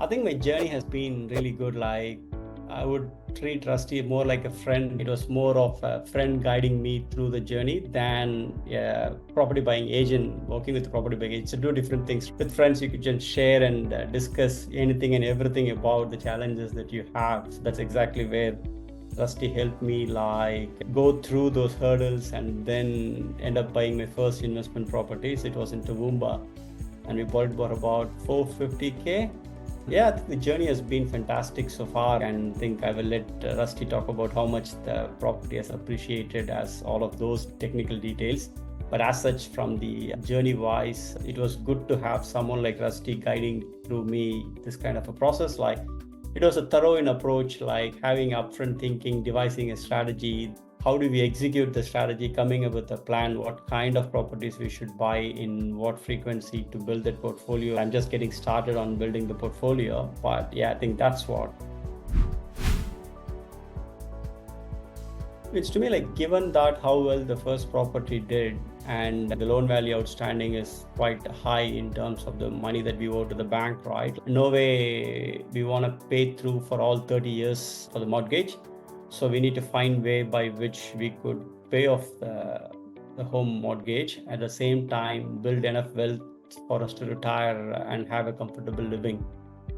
I think my journey has been really good. Like, I would treat Rusty more like a friend. It was more of a friend guiding me through the journey than property buying agent working with the property buying agent. So, two different things. With friends, you could just share and discuss anything and everything about the challenges that you have. So that's exactly where Rusty helped me like go through those hurdles and then end up buying my first investment properties. It was in Toowoomba, and we bought it for about 450K. Yeah, the journey has been fantastic so far, and I think I will let Rusty talk about how much the property has appreciated as all of those technical details. But as such, from the journey wise, it was good to have someone like Rusty guiding through me this kind of a process. Like, it was a thorough in approach, like having upfront thinking, devising a strategy. How do we execute the strategy, coming up with a plan, what kind of properties we should buy, in what frequency to build that portfolio. I'm just getting started on building the portfolio, but yeah, I think that's what. It's to me like, given that how well the first property did and the loan value outstanding is quite high in terms of the money that we owe to the bank, right? No way we want to pay through for all 30 years for the mortgage. So we need to find way by which we could pay off the home mortgage, at the same time build enough wealth for us to retire and have a comfortable living.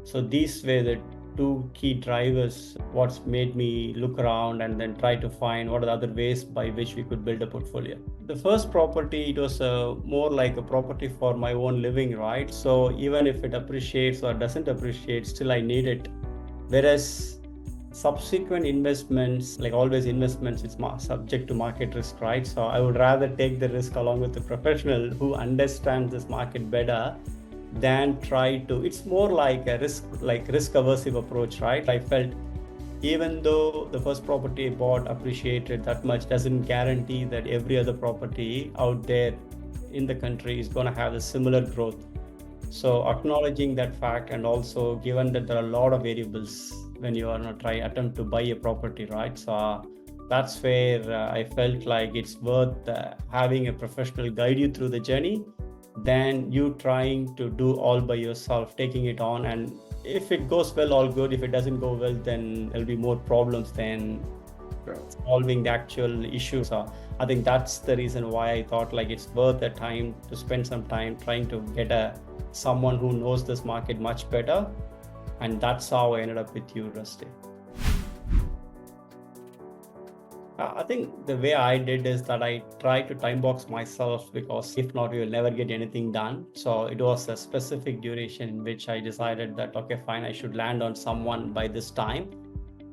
So these were the two key drivers, what's made me look around and then try to find what are the other ways by which we could build a portfolio. The first property, it was more like a property for my own living, right? So even if it appreciates or doesn't appreciate, still I need it. Whereas subsequent investments, like always investments, it's subject to market risk, right? So I would rather take the risk along with the professional who understands this market better than try to. It's more like a risk aversive approach, right? I felt even though the first property I bought appreciated that much, doesn't guarantee that every other property out there in the country is going to have a similar growth. So acknowledging that fact, and also given that there are a lot of variables when you are going to attempt to buy a property, right? So that's where I felt like it's worth having a professional guide you through the journey than you trying to do all by yourself, taking it on. And if it goes well, all good. If it doesn't go well, then there'll be more problems than solving the actual issue. So I think that's the reason why I thought like it's worth the time to spend some time trying to get someone who knows this market much better. And that's how I ended up with you, Rusty. I think the way I did is that I tried to time box myself, because if not, we will never get anything done. So it was a specific duration in which I decided that, okay, fine, I should land on someone by this time.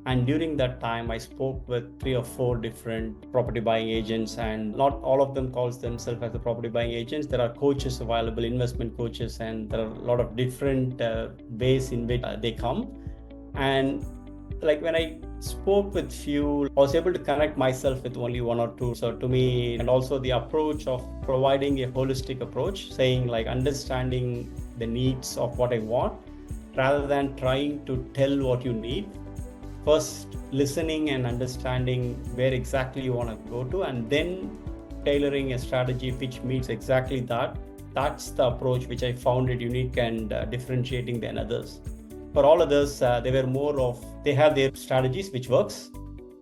And during that time, I spoke with 3 or 4 different property buying agents, and not all of them calls themselves as the property buying agents. There are coaches available, investment coaches, and there are a lot of different ways in which they come. And like when I spoke with few, I was able to connect myself with only 1 or 2. So to me, and also the approach of providing a holistic approach, saying like understanding the needs of what I want rather than trying to tell what you need. First, listening and understanding where exactly you want to go to, and then tailoring a strategy which meets exactly that. That's the approach which I found it unique and differentiating than others. For all others, they were more of, they have their strategies which works,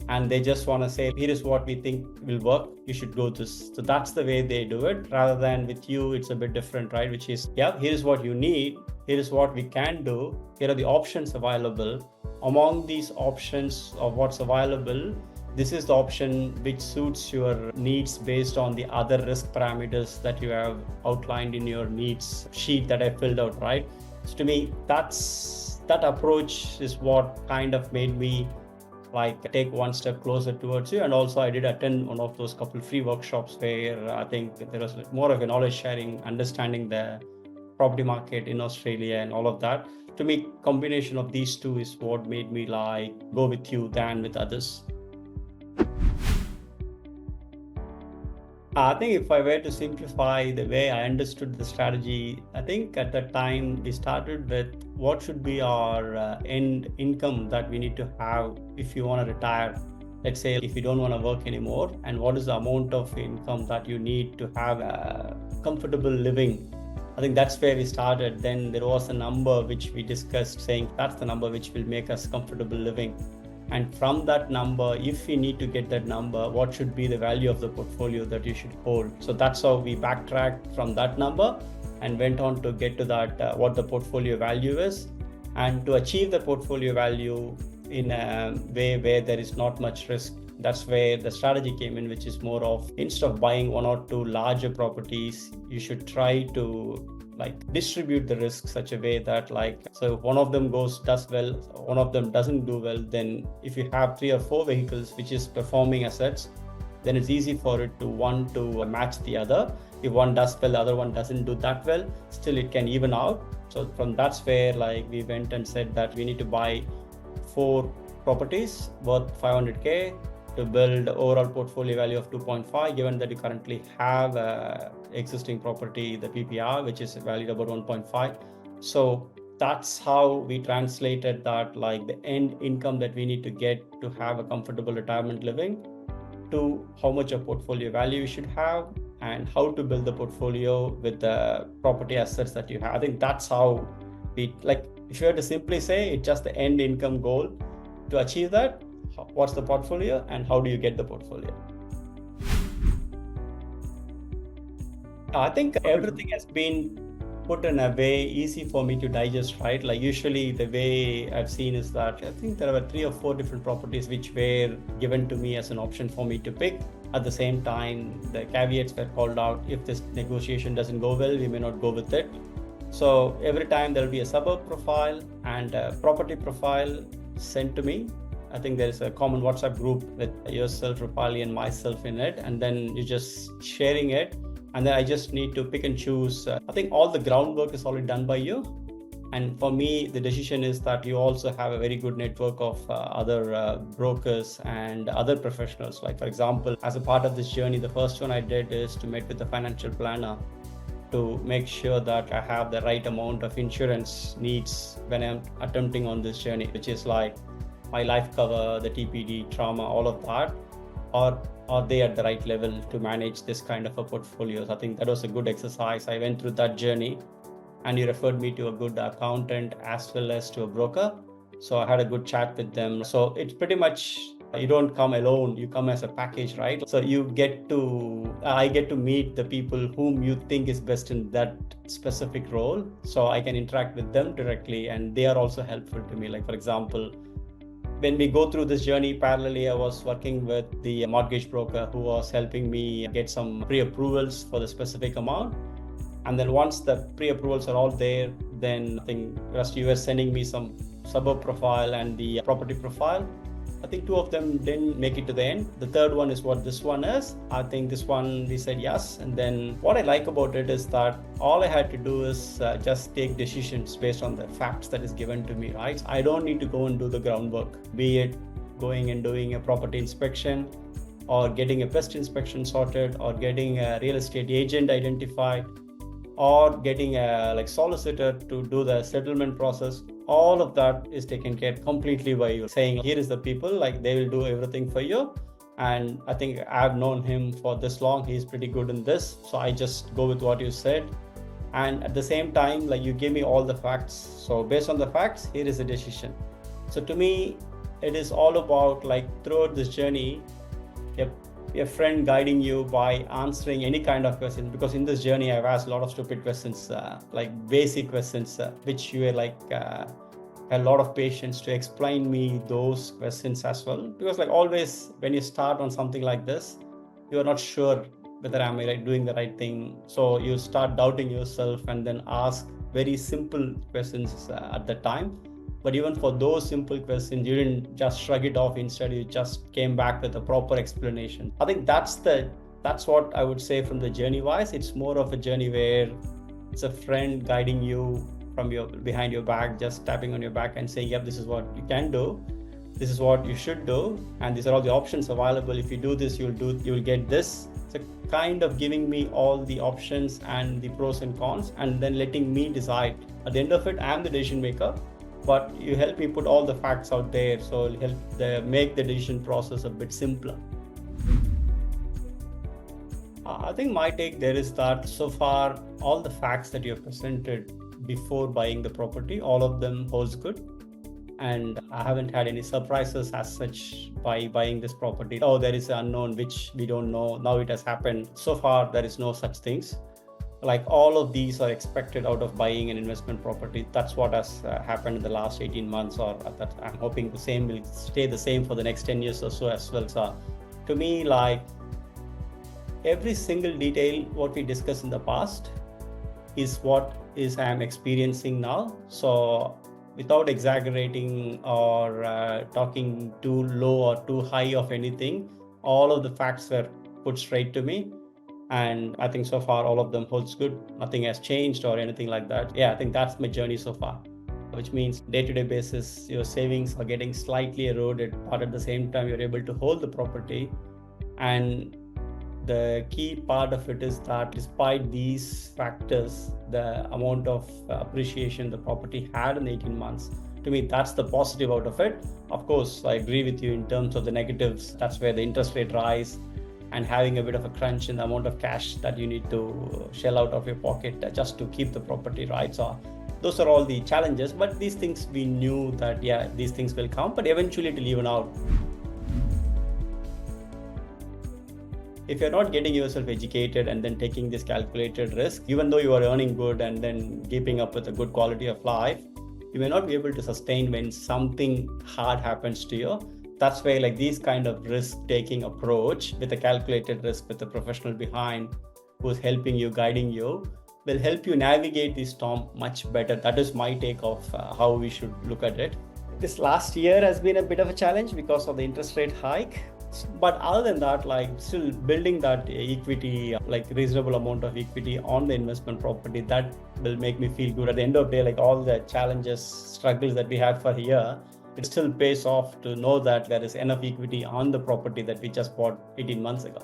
and they just want to say, here is what we think will work, you should go this. So that's the way they do it, rather than with you, it's a bit different, right? Which is, yeah, here is what you need, here is what we can do, here are the options available. Among these options of what's available, this is the option which suits your needs based on the other risk parameters that you have outlined in your needs sheet that I filled out, right? So to me, that approach is what kind of made me like take one step closer towards you. And also I did attend one of those couple free workshops where I think there was more of a knowledge sharing, understanding the property market in Australia and all of that. To me, combination of these two is what made me like go with you than with others. I think if I were to simplify the way I understood the strategy, I think at that time we started with what should be our end income that we need to have if you want to retire. Let's say if you don't want to work anymore, and what is the amount of income that you need to have a comfortable living I think that's where we started. Then there was a number which we discussed, saying that's the number which will make us comfortable living. And from that number, if we need to get that number, what should be the value of the portfolio that you should hold? So that's how we backtracked from that number and went on to get to that, what the portfolio value is. And to achieve the portfolio value in a way where there is not much risk, that's where the strategy came in, which is more of, instead of buying one or two larger properties, you should try to distribute the risk such a way that so if one of them does well, one of them doesn't do well, then if you have 3 or 4 vehicles which is performing assets, then it's easy for it to one to match the other. If one does well, the other one doesn't do that well, still it can even out. So from that's where we went and said that we need to buy 4 properties worth 500k to build overall portfolio value of 2.5, given that you currently have existing property, the PPR, which is valued about 1.5. So that's how we translated that, the end income that we need to get to have a comfortable retirement living, to how much of portfolio value you should have and how to build the portfolio with the property assets that you have. I think that's how we, if you were to simply say it's just the end income goal. To achieve that, what's the portfolio and how do you get the portfolio? I think everything has been put in a way easy for me to digest, right? Usually the way I've seen is that I think there were 3 or 4 different properties which were given to me as an option for me to pick. At the same time, the caveats were called out. If this negotiation doesn't go well, we may not go with it. So every time there will be a suburb profile and a property profile sent to me. I think there is a common WhatsApp group with yourself, Rupali, and myself in it, and then you're just sharing it. And then I just need to pick and choose. I think all the groundwork is already done by you. And for me, the decision is that you also have a very good network of other brokers and other professionals. For example, as a part of this journey, the first one I did is to meet with the financial planner to make sure that I have the right amount of insurance needs when I'm attempting on this journey, which is my life cover, the TPD, trauma, all of that, or are they at the right level to manage this kind of a portfolio? So I think that was a good exercise. I went through that journey, and you referred me to a good accountant as well as to a broker. So I had a good chat with them. So it's pretty much, you don't come alone, you come as a package, right? So I get to meet the people whom you think is best in that specific role. So I can interact with them directly, and they are also helpful to me. For example, when we go through this journey, parallelly, I was working with the mortgage broker who was helping me get some pre-approvals for the specific amount. And then once the pre-approvals are all there, then I think Rusty, you were sending me some suburb profile and the property profile. I think 2 of them didn't make it to the end. The third one is what this one is. I think this one we said yes. And then what I like about it is that all I had to do is just take decisions based on the facts that is given to me, right? I don't need to go and do the groundwork, be it going and doing a property inspection or getting a pest inspection sorted or getting a real estate agent identified or getting a solicitor to do the settlement process. All of that is taken care completely by you, saying here is the people, they will do everything for you. And I think I've known him for this long, he's pretty good in this, so I just go with what you said. And at the same time, you give me all the facts, so based on the facts, here is the decision. So to me, it is all about throughout this journey, a friend guiding you by answering any kind of question, because in this journey I've asked a lot of stupid questions, basic questions, which you were a lot of patience to explain me those questions as well. Because always when you start on something like this, you are not sure whether am I doing the right thing. So you start doubting yourself and then ask very simple questions at the time. But even for those simple questions, you didn't just shrug it off. Instead, you just came back with a proper explanation. I think that's what I would say from the journey wise. It's more of a journey where it's a friend guiding you from behind your back, just tapping on your back and saying, yep, this is what you can do. This is what you should do. And these are all the options available. If you do this, you'll get this. It's a kind of giving me all the options and the pros and cons, and then letting me decide. At the end of it, I'm the decision maker. But you help me put all the facts out there, so it'll help make the decision process a bit simpler. I think my take there is that so far, all the facts that you have presented before buying the property, all of them holds good. And I haven't had any surprises as such by buying this property. Oh, there is an unknown which we don't know. Now it has happened. So far, there is no such things. Like all of these are expected out of buying an investment property. That's what has happened in the last 18 months, or that I'm hoping the same will stay the same for the next 10 years or so as well. So to me, like every single detail what we discussed in the past is what is I'm experiencing now. So without exaggerating or talking too low or too high of anything, all of the facts were put straight to me. And I think so far all of them holds good. Nothing has changed or anything like that. Yeah, I think that's my journey so far, which means day-to-day basis, your savings are getting slightly eroded, but at the same time, you're able to hold the property. And the key part of it is that despite these factors, the amount of appreciation the property had in 18 months, to me, that's the positive out of it. Of course, I agree with you in terms of the negatives. That's where the interest rate rise and having a bit of a crunch in the amount of cash that you need to shell out of your pocket just to keep the property, right? So those are all the challenges, but these things we knew that, yeah, these things will come, but eventually it will even out. If you're not getting yourself educated and then taking this calculated risk, even though you are earning good and then keeping up with a good quality of life, you may not be able to sustain when something hard happens to you. That's why like these kind of risk-taking approach with a calculated risk with a professional behind who's helping you, guiding you, will help you navigate the storm much better. That is my take of how we should look at it. This last year has been a bit of a challenge because of the interest rate hike. But other than that, like still building that equity, like reasonable amount of equity on the investment property, that will make me feel good. At the end of the day, like all the challenges, struggles that we had for a year, it still pays off to know that there is enough equity on the property that we just bought 18 months ago.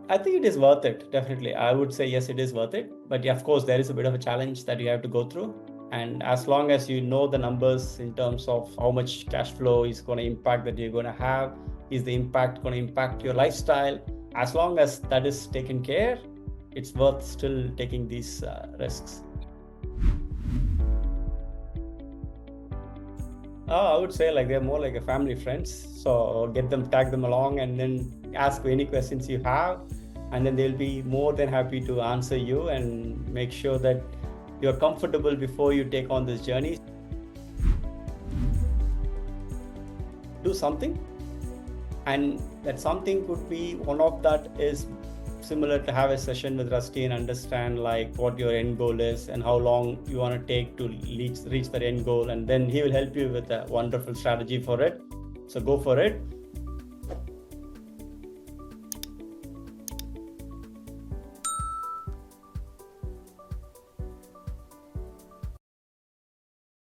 I think it is worth it, definitely. I would say yes, it is worth it. But yeah, of course, there is a bit of a challenge that you have to go through. And as long as you know the numbers in terms of how much cash flow is going to impact that you're going to have, is the impact going to impact your lifestyle? As long as that is taken care, it's worth still taking these risks. I would say like they're more like a family friends. So get them, tag them along, and then ask any questions you have, and then they'll be more than happy to answer you and make sure that you're comfortable before you take on this journey. Do something. And that something could be one of that is similar to have a session with Rusty and understand like what your end goal is and how long you want to take to reach that end goal. And then he will help you with a wonderful strategy for it. So go for it.